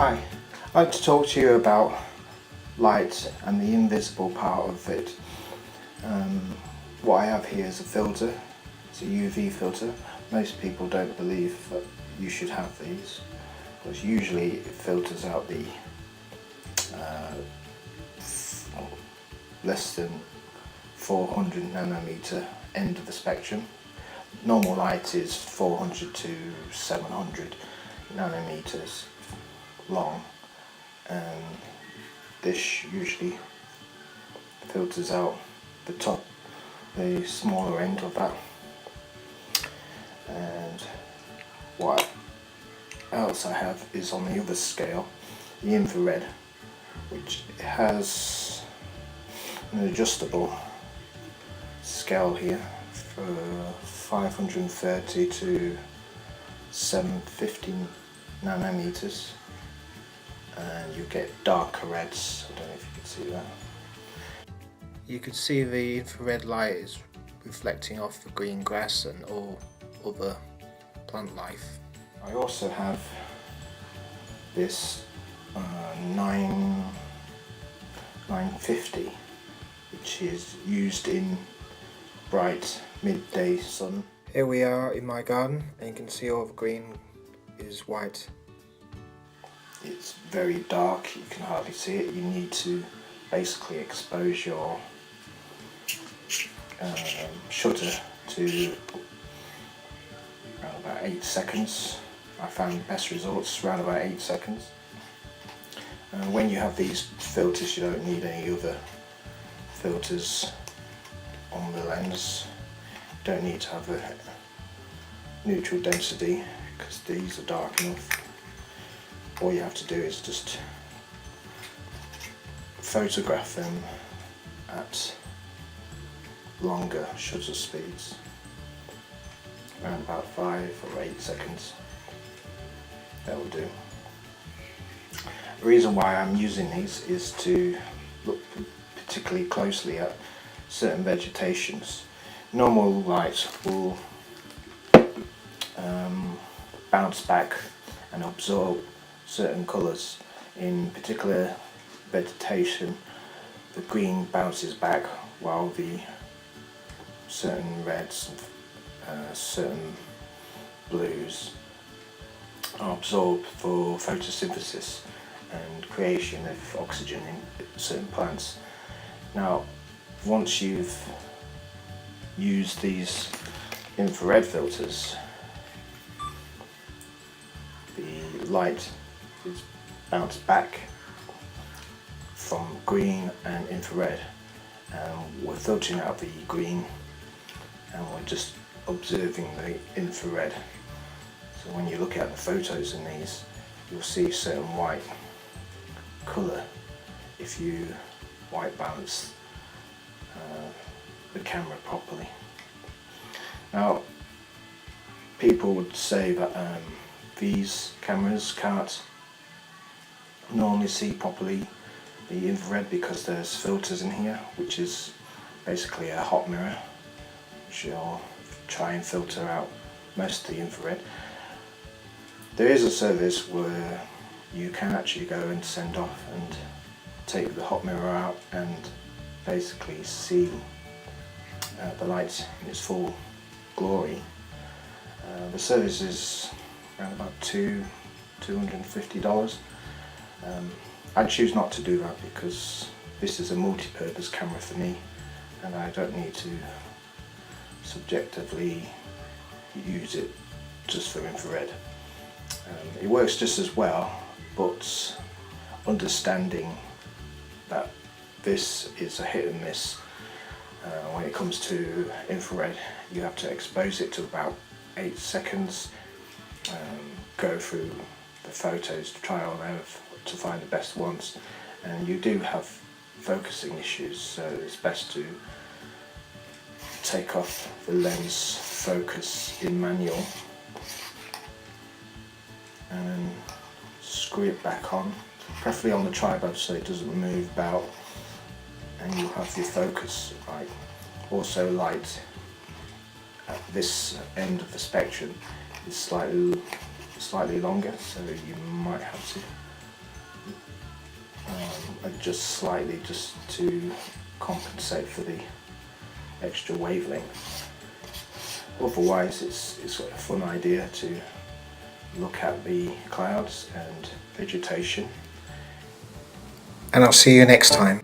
Hi, I'd like to talk to you about light and the invisible part of it. What I have here is a filter. It's a UV filter. Most people don't believe that you should have these, because usually it filters out the less than 400 nanometer end of the spectrum. Normal light is 400 to 700 nanometers long, and this usually filters out the smaller end of that. And what else I have is on the other scale, the infrared, which has an adjustable scale here for 530 to 750 nanometers, and you get darker reds. I don't know if you can see that. You can see the infrared light is reflecting off the green grass and all other plant life. I also have this 950, which is used in bright midday sun. Here we are in my garden, and you can see all the green is white. It's very dark, you can hardly see it. You need to basically expose your shutter to around about 8 seconds. I found best results around about 8 seconds. When you have these filters, you don't need any other filters on the lens. You don't need to have a neutral density, because these are dark enough. All you have to do is just photograph them at longer shutter speeds, around about 5 or 8 seconds. That will do. The reason why I'm using these is to look particularly closely at certain vegetations. Normal light will bounce back and absorb certain colours. In particular vegetation, the green bounces back, while the certain reds, certain blues are absorbed for photosynthesis and creation of oxygen in certain plants. Now, once you've used these infrared filters, the light is bounced back from green and infrared, and we're filtering out the green and we're just observing the infrared. So when you look at the photos in these, you'll see certain white colour if you white balance the camera properly. Now, people would say that these cameras can't normally see properly the infrared because there's filters in here, which is basically a hot mirror, which will try and filter out most of the infrared. There is a service where you can actually go and send off and take the hot mirror out and basically see the light in its full glory. The service is around about $250. I choose not to do that because this is a multi-purpose camera for me, and I don't need to subjectively use it just for infrared. It works just as well, but understanding that this is a hit and miss. When it comes to infrared, you have to expose it to about 8 seconds, go through the photos to try on out to find the best ones, and you do have focusing issues, so it's best to take off the lens focus in manual and then screw it back on, preferably on the tripod so it doesn't move about, and you have your focus right. Also, light at this end of the spectrum is slightly longer, so you might have to adjust slightly just to compensate for the extra wavelength. Otherwise it's a fun idea to look at the clouds and vegetation. And I'll see you next time.